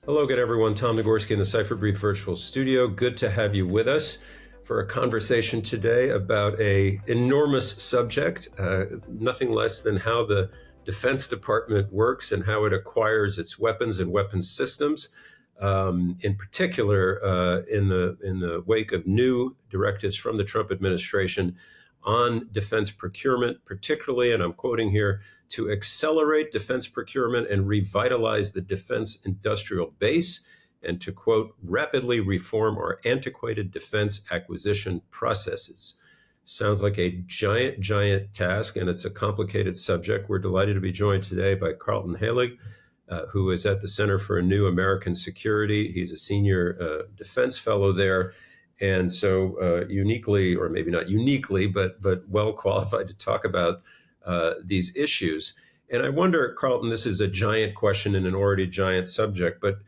Hello again, everyone. Tom Nagorski in the Cipher Brief Virtual Studio. Good to have you with us for a conversation today about an enormous subject, nothing less than how the Defense Department works and how it acquires its weapons and weapons systems. In particular, in the wake of new directives from the Trump administration on defense procurement, particularly, and I'm quoting here, to accelerate defense procurement and revitalize the defense industrial base, and to, quote, rapidly reform our antiquated defense acquisition processes. Sounds like a giant task, and it's a complicated subject. We're delighted to be joined today by Carlton Halig, who is at the Center for a New American Security. He's a senior defense fellow there, and so uniquely, or maybe not uniquely, but well qualified to talk about these issues. And I wonder, Carlton, this is a giant question in an already giant subject, but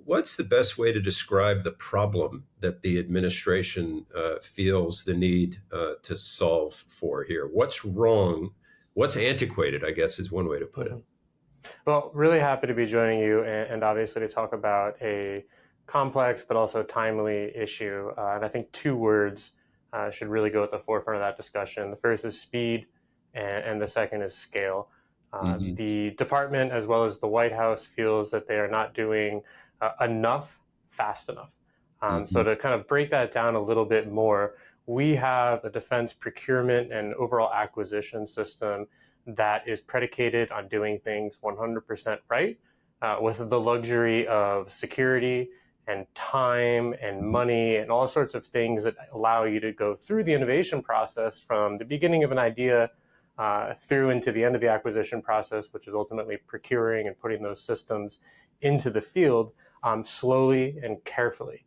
what's the best way to describe the problem that the administration feels the need to solve for here? What's wrong? What's antiquated, I guess, is one way to put it. Well, really happy to be joining you and obviously to talk about a complex but also timely issue. And I think two words should really go at the forefront of that discussion. The first is speed, and the second is scale. The department, as well as the White House, feels that they are not doing enough fast enough. So to kind of break that down a little bit more, we have a defense procurement and overall acquisition system that is predicated on doing things 100% right, with the luxury of security and time and money and all sorts of things that allow you to go through the innovation process from the beginning of an idea through into the end of the acquisition process, which is ultimately procuring and putting those systems into the field slowly and carefully.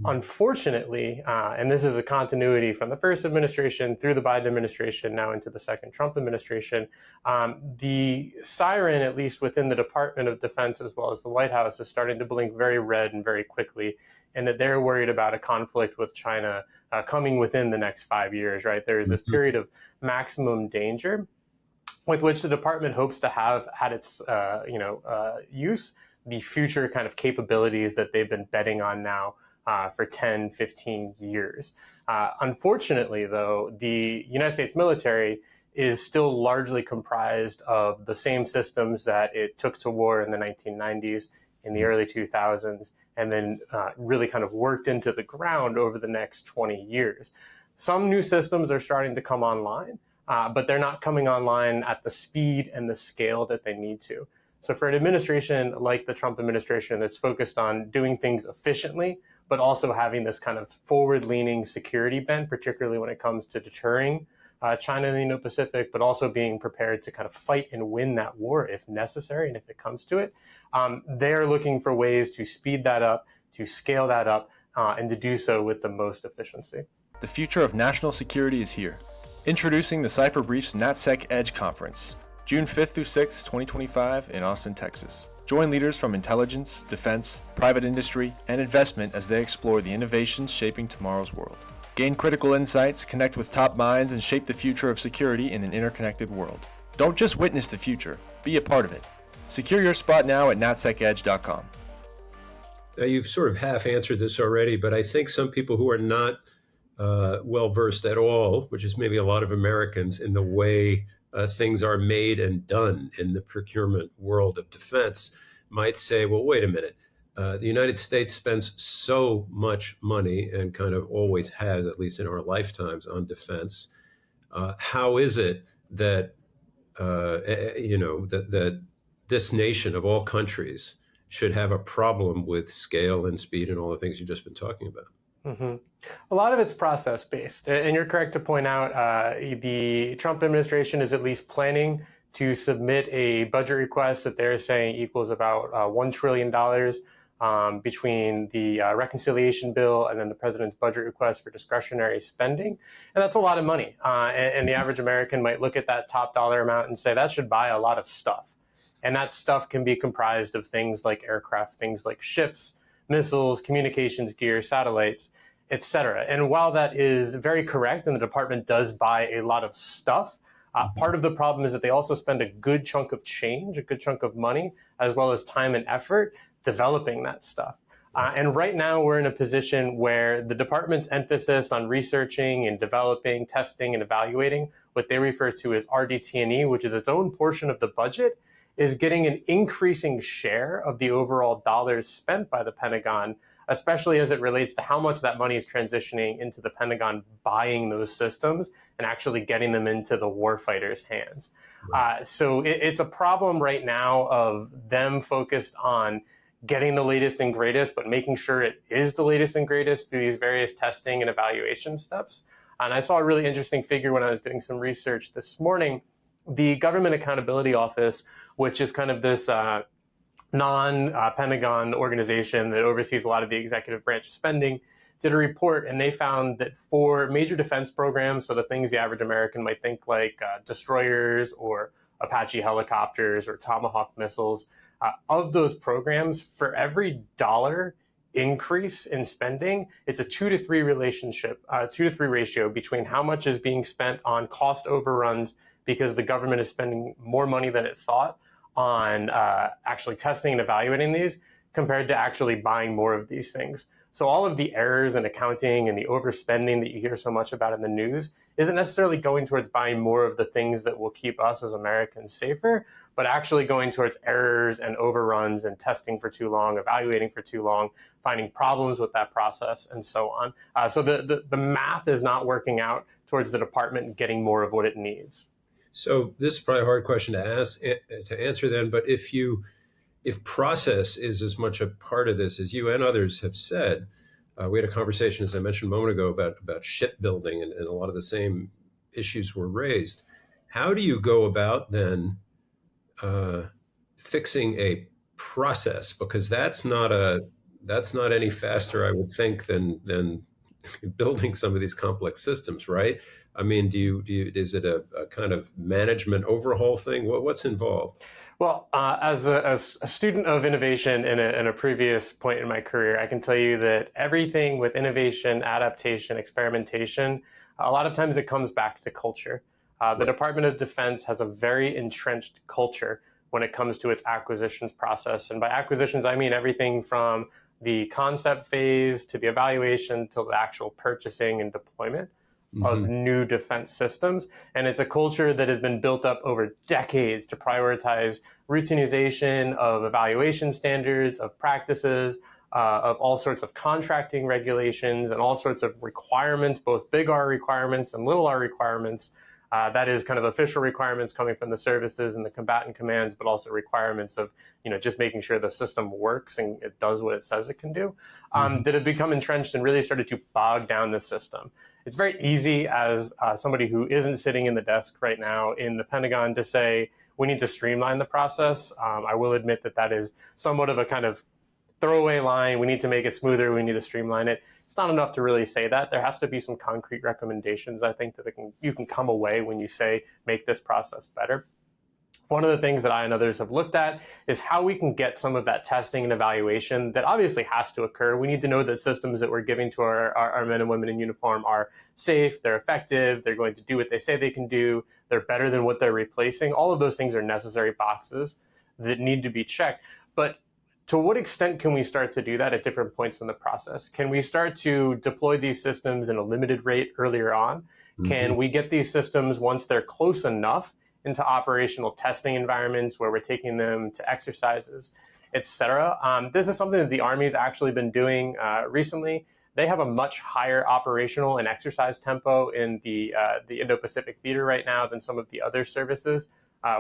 Unfortunately, and this is a continuity from the first administration through the Biden administration, now into the second Trump administration, the siren, at least within the Department of Defense as well as the White House, is starting to blink very red and very quickly, and that they're worried about a conflict with China coming within the next 5 years, right? There is this period of maximum danger with which the department hopes to have at its use the future kind of capabilities that they've been betting on now for 10, 15 years. Unfortunately, though, the United States military is still largely comprised of the same systems that it took to war in the 1990s, in the early 2000s, and then really kind of worked into the ground over the next 20 years. Some new systems are starting to come online, but they're not coming online at the speed and the scale that they need to. So for an administration like the Trump administration that's focused on doing things efficiently, but also having this kind of forward-leaning security bent, particularly when it comes to deterring China in the Indo-Pacific, but also being prepared to kind of fight and win that war if necessary and if it comes to it, they're looking for ways to speed that up, to scale that up, and to do so with the most efficiency. The future of national security is here. Introducing the Cipher Brief's NatSec Edge Conference, June 5th through 6th, 2025 in Austin, Texas. Join leaders from intelligence, defense, private industry, and investment as they explore the innovations shaping tomorrow's world. Gain critical insights, connect with top minds, and shape the future of security in an interconnected world. Don't just witness the future, be a part of it. Secure your spot now at natsecedge.com. Now, you've sort of half answered this already, but I think some people who are not well-versed at all, which is maybe a lot of Americans, in the way things are made and done in the procurement world of defense, might say, well, wait a minute. The United States spends so much money and kind of always has, at least in our lifetimes, on defense. How is it that, that this nation of all countries should have a problem with scale and speed and all the things you've just been talking about? A lot of it's process-based, and you're correct to point out the Trump administration is at least planning to submit a budget request that they're saying equals about $1 trillion between the reconciliation bill and then the president's budget request for discretionary spending. And that's a lot of money. And the average American might look at that top dollar amount and say that should buy a lot of stuff. And that stuff can be comprised of things like aircraft, things like ships, missiles, communications gear, satellites, etc. And while that is very correct, and the department does buy a lot of stuff, part of the problem is that they also spend a good chunk of change, a good chunk of money, as well as time and effort developing that stuff. And right now we're in a position where the department's emphasis on researching and developing, testing, and evaluating what they refer to as RDT&E, which is its own portion of the budget, is getting an increasing share of the overall dollars spent by the Pentagon, especially as it relates to how much that money is transitioning into the Pentagon buying those systems and actually getting them into the warfighters' hands. So it's a problem right now of them focused on getting the latest and greatest, but making sure it is the latest and greatest through these various testing and evaluation steps. And I saw a really interesting figure when I was doing some research this morning. The Government Accountability Office, which is kind of this non-Pentagon organization that oversees a lot of the executive branch spending, did a report, and they found that for major defense programs, so the things the average American might think like destroyers or Apache helicopters or Tomahawk missiles, of those programs, for every dollar increase in spending, it's a 2 to 3 relationship, 2 to 3 ratio between how much is being spent on cost overruns because the government is spending more money than it thought on actually testing and evaluating these compared to actually buying more of these things. So all of the errors in accounting and the overspending that you hear so much about in the news isn't necessarily going towards buying more of the things that will keep us as Americans safer, but actually going towards errors and overruns and testing for too long, evaluating for too long, finding problems with that process, and so on. So the math is not working out towards the department getting more of what it needs. So this is probably a hard question to answer then, but if process is as much a part of this as you and others have said, we had a conversation, as I mentioned a moment ago, about shipbuilding, and a lot of the same issues were raised. How do you go about then fixing a process? Because that's not any faster, I would think, than building some of these complex systems, right? I mean, is it a kind of management overhaul thing? What's involved? Well, as a student of innovation in a previous point in my career, I can tell you that everything with innovation, adaptation, experimentation, a lot of times it comes back to culture. The Department of Defense has a very entrenched culture when it comes to its acquisitions process. And by acquisitions, I mean everything from the concept phase to the evaluation to the actual purchasing and deployment of new defense systems. And it's a culture that has been built up over decades to prioritize routinization of evaluation standards, of practices, of all sorts of contracting regulations and all sorts of requirements, both big R requirements and little R requirements. That is kind of official requirements coming from the services and the combatant commands, but also requirements of, just making sure the system works and it does what it says it can do, that have become entrenched and really started to bog down the system. It's very easy as somebody who isn't sitting in the desk right now in the Pentagon to say, we need to streamline the process. I will admit that is somewhat of a kind of throwaway line. We need to make it smoother. We need to streamline it. It's not enough to really say that. There has to be some concrete recommendations, I think, that you can come away when you say, make this process better. One of the things that I and others have looked at is how we can get some of that testing and evaluation that obviously has to occur. We need to know that systems that we're giving to our men and women in uniform are safe, they're effective, they're going to do what they say they can do, they're better than what they're replacing. All of those things are necessary boxes that need to be checked. But to what extent can we start to do that at different points in the process? Can we start to deploy these systems in a limited rate earlier on? Can we get these systems, once they're close enough, into operational testing environments where we're taking them to exercises, et cetera? This is something that the Army's actually been doing recently. They have a much higher operational and exercise tempo in the Indo-Pacific theater right now than some of the other services,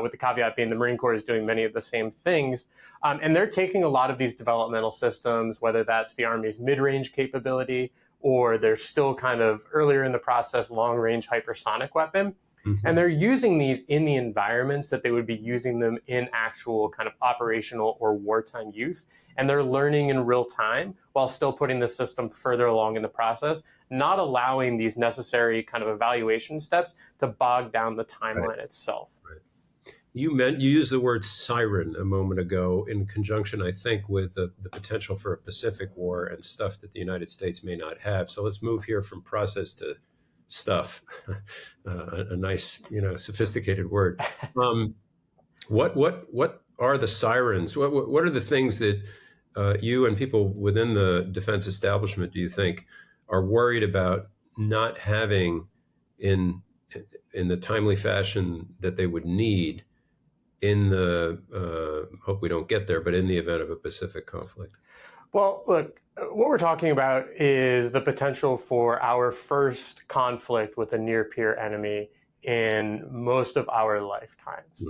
with the caveat being the Marine Corps is doing many of the same things. And they're taking a lot of these developmental systems, whether that's the Army's mid-range capability or they're still kind of earlier in the process long-range hypersonic weapon. And they're using these in the environments that they would be using them in actual kind of operational or wartime use. And they're learning in real time while still putting the system further along in the process, not allowing these necessary kind of evaluation steps to bog down the timeline itself. You used the word siren a moment ago in conjunction, I think, with the potential for a Pacific War and stuff that the United States may not have. So let's move here from process to stuff. A nice, sophisticated word. What are the sirens? What are the things that you and people within the defense establishment, do you think, are worried about not having in the timely fashion that they would need in the hope we don't get there, but in the event of a Pacific conflict? Well, look, what we're talking about is the potential for our first conflict with a near peer enemy in most of our lifetimes.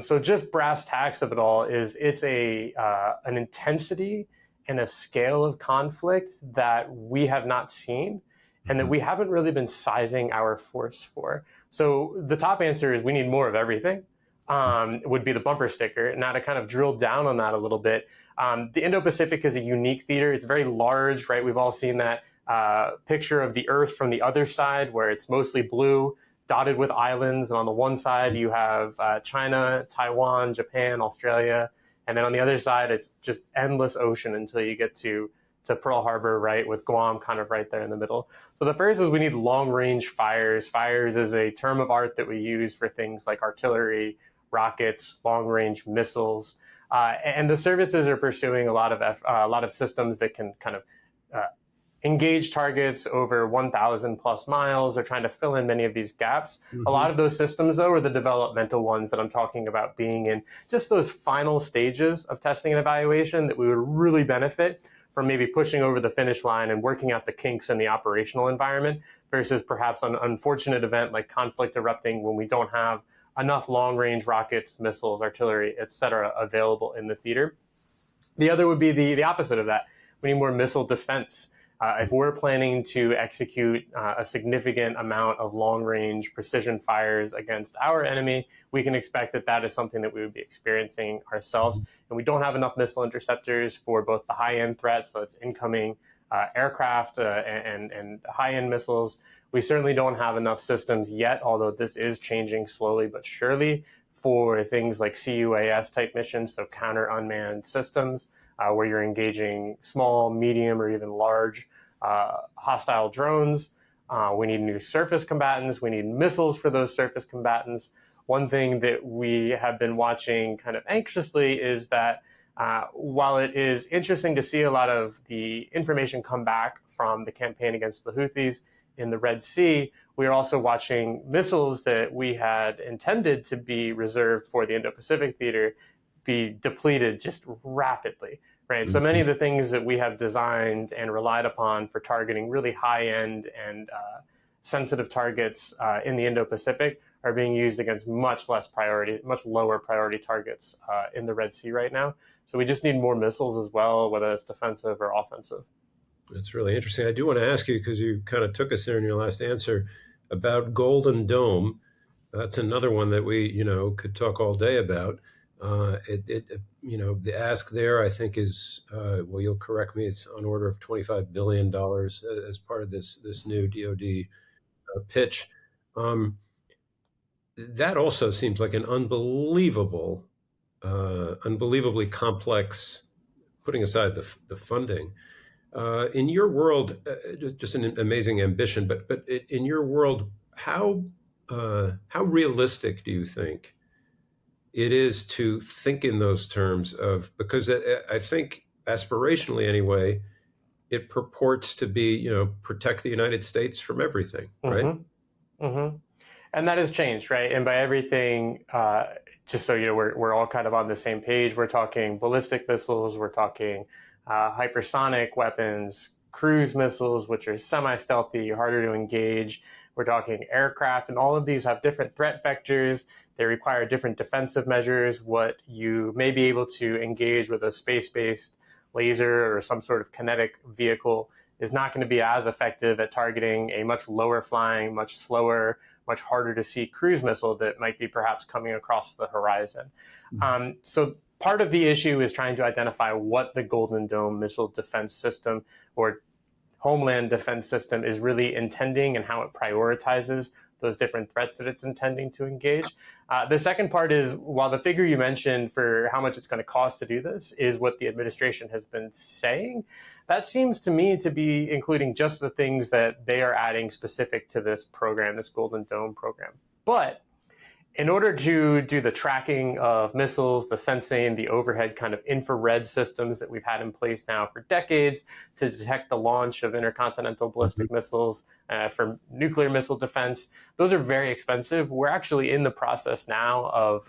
So just brass tacks of it all is it's an intensity and a scale of conflict that we have not seen and that we haven't really been sizing our force for. So the top answer is we need more of everything. Would be the bumper sticker. Now to kind of drill down on that a little bit, the Indo-Pacific is a unique theater. It's very large, right? We've all seen that picture of the Earth from the other side where it's mostly blue, dotted with islands. And on the one side, you have China, Taiwan, Japan, Australia. And then on the other side, it's just endless ocean until you get to Pearl Harbor, right, with Guam kind of right there in the middle. So the first is we need long-range fires. Fires is a term of art that we use for things like artillery, rockets, long-range missiles. And the services are pursuing a lot of systems that can kind of engage targets over 1,000 plus miles. They're trying to fill in many of these gaps. A lot of those systems, though, are the developmental ones that I'm talking about being in just those final stages of testing and evaluation that we would really benefit from maybe pushing over the finish line and working out the kinks in the operational environment versus perhaps an unfortunate event like conflict erupting when we don't have enough long-range rockets, missiles, artillery, et cetera, available in the theater. The other would be the opposite of that. We need more missile defense. If we're planning to execute a significant amount of long-range precision fires against our enemy, we can expect that that is something that we would be experiencing ourselves. And we don't have enough missile interceptors for both the high-end threats, so it's incoming aircraft and high-end missiles. We certainly don't have enough systems yet, although this is changing slowly but surely for things like CUAS type missions, so counter unmanned systems, where you're engaging small, medium, or even large hostile drones. We need new surface combatants. We need missiles for those surface combatants. One thing that we have been watching kind of anxiously is that while it is interesting to see a lot of the information come back from the campaign against the Houthis in the Red Sea, we are also watching missiles that we had intended to be reserved for the Indo-Pacific theater be depleted just rapidly, right? So many of the things that we have designed and relied upon for targeting really high-end and sensitive targets in the Indo-Pacific are being used against much lower priority targets in the Red Sea right now. So we just need more missiles as well, whether it's defensive or offensive. That's really interesting. I do want to ask you, because you kind of took us there in your last answer, about Golden Dome. That's another one that we, could talk all day about. The ask there, I think, is, well, you'll correct me, it's on order of $25 billion as part of this new DoD pitch. That also seems like an unbelievably complex, putting aside the funding. In your world, just an amazing ambition, but in your world, how realistic do you think it is to think in those terms of, because I think aspirationally anyway, it purports to be, protect the United States from everything, right? And that has changed, right? And by everything, just so we're all kind of on the same page, we're talking ballistic missiles, we're talking hypersonic weapons, cruise missiles, which are semi-stealthy, harder to engage. We're talking aircraft, and all of these have different threat vectors. They require different defensive measures. What you may be able to engage with a space-based laser or some sort of kinetic vehicle is not going to be as effective at targeting a much lower flying, much slower, much harder to see cruise missile that might be perhaps coming across the horizon. So part of the issue is trying to identify what the Golden Dome missile defense system or homeland defense system is really intending and how it prioritizes those different threats that it's intending to engage. The second part is, while the figure you mentioned for how much it's going to cost to do this is what the administration has been saying, that seems to me to be including just the things that they are adding specific to this program, this Golden Dome program. But in order to do the tracking of missiles, the sensing, the overhead kind of infrared systems that we've had in place now for decades to detect the launch of intercontinental ballistic missiles for nuclear missile defense, those are very expensive. We're actually in the process now of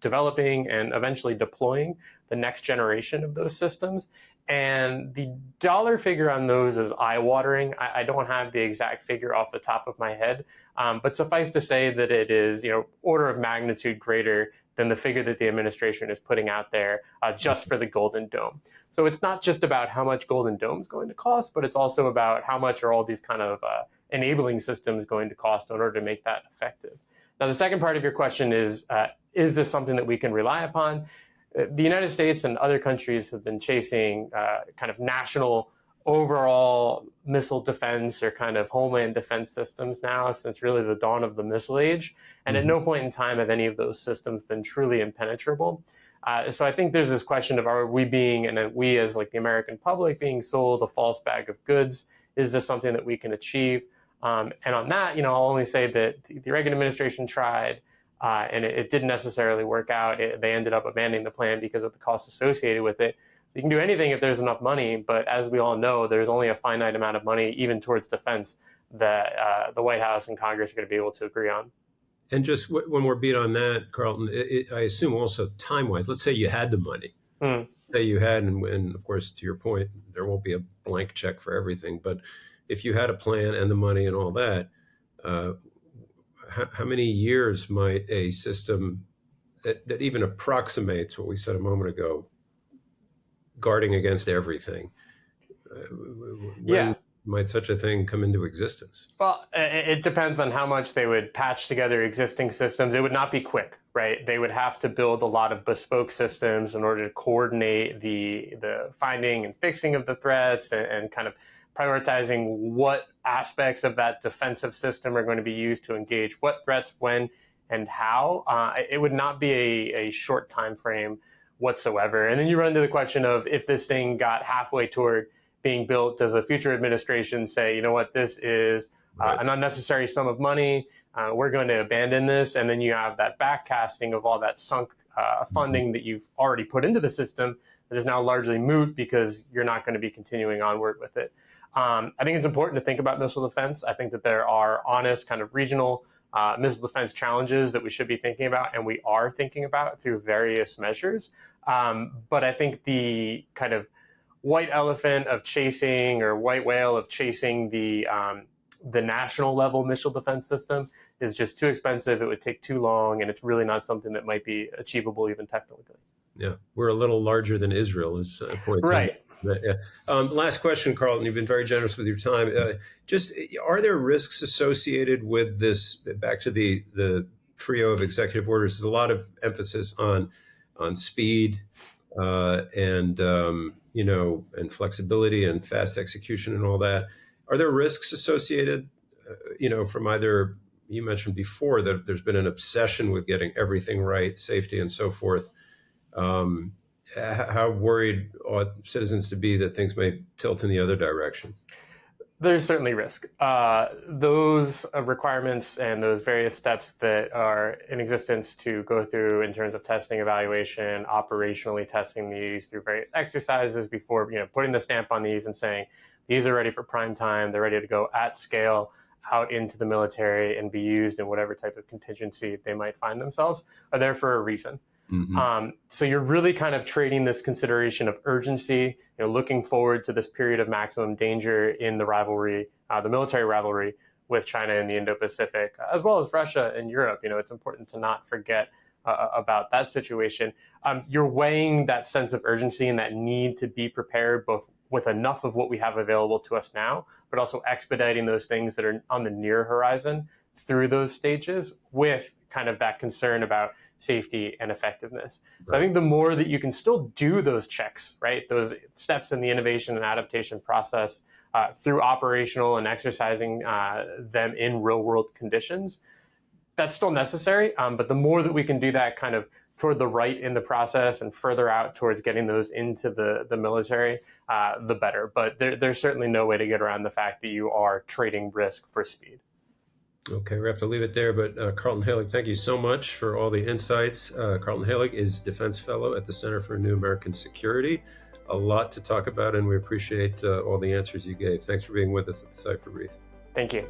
developing and eventually deploying the next generation of those systems. And the dollar figure on those is eye-watering. I don't have the exact figure off the top of my head, but suffice to say that it is, order of magnitude greater than the figure that the administration is putting out there just for the Golden Dome. So it's not just about how much Golden Dome is going to cost, but it's also about how much are all these kind of enabling systems going to cost in order to make that effective. Now, the second part of your question is this something that we can rely upon? The United States and other countries have been chasing kind of national overall missile defense or kind of homeland defense systems now since really the dawn of the missile age. And at no point in time have any of those systems been truly impenetrable. So I think there's this question of, are we being, and we as like the American public, being sold a false bag of goods? Is this something that we can achieve? And on that, I'll only say that the Reagan administration tried, and it didn't necessarily work out. They ended up abandoning the plan because of the costs associated with it. You can do anything if there's enough money, but as we all know, there's only a finite amount of money, even towards defense, that the White House and Congress are going to be able to agree on. And just one more beat on that, Carlton, I assume also time-wise, let's say you had the money. Say you had, and of course, to your point, there won't be a blank check for everything, but if you had a plan and the money and all that, how many years might a system that even approximates what we said a moment ago, guarding against everything, when might such a thing come into existence? Well, it depends on how much they would patch together existing systems. It would not be quick, right? They would have to build a lot of bespoke systems in order to coordinate the finding and fixing of the threats and kind of prioritizing what aspects of that defensive system are going to be used to engage what threats, when, and how. It would not be a short time frame whatsoever. And then you run into the question of, if this thing got halfway toward being built, does a future administration say, you know what, this is an unnecessary sum of money, we're going to abandon this, and then you have that backcasting of all that sunk funding that you've already put into the system that is now largely moot because you're not going to be continuing onward with it. I think it's important to think about missile defense. I think that there are honest kind of regional missile defense challenges that we should be thinking about, and we are thinking about through various measures. But I think the kind of white elephant of chasing, or white whale of chasing the national level missile defense system is just too expensive. It would take too long, and it's really not something that might be achievable even technically. Yeah, we're a little larger than Israel, is points right. Last question, Carlton. You've been very generous with your time. Just, are there risks associated with this? Back to the trio of executive orders. There's a lot of emphasis on speed and flexibility and fast execution and all that. Are there risks associated? From either, you mentioned before that there's been an obsession with getting everything right, safety and so forth. How worried ought citizens to be that things may tilt in the other direction? There's certainly risk. Those requirements and those various steps that are in existence to go through in terms of testing, evaluation, operationally testing these through various exercises before putting the stamp on these and saying these are ready for prime time, they're ready to go at scale out into the military and be used in whatever type of contingency they might find themselves, are there for a reason. Mm-hmm. So you're really kind of trading this consideration of urgency, looking forward to this period of maximum danger in the rivalry, the military rivalry with China in the Indo-Pacific, as well as Russia and Europe. It's important to not forget about that situation. You're weighing that sense of urgency and that need to be prepared, both with enough of what we have available to us now, but also expediting those things that are on the near horizon through those stages, with kind of that concern about safety and effectiveness. So I think the more that you can still do those checks, right, those steps in the innovation and adaptation process through operational and exercising them in real world conditions, that's still necessary. But the more that we can do that kind of toward the right in the process and further out towards getting those into the military, the better. But there's certainly no way to get around the fact that you are trading risk for speed. Okay, we have to leave it there, but Carlton Halig, thank you so much for all the insights. Carlton Halig is Defense Fellow at the Center for New American Security. A lot to talk about, and we appreciate all the answers you gave. Thanks for being with us at the Cipher Brief. Thank you.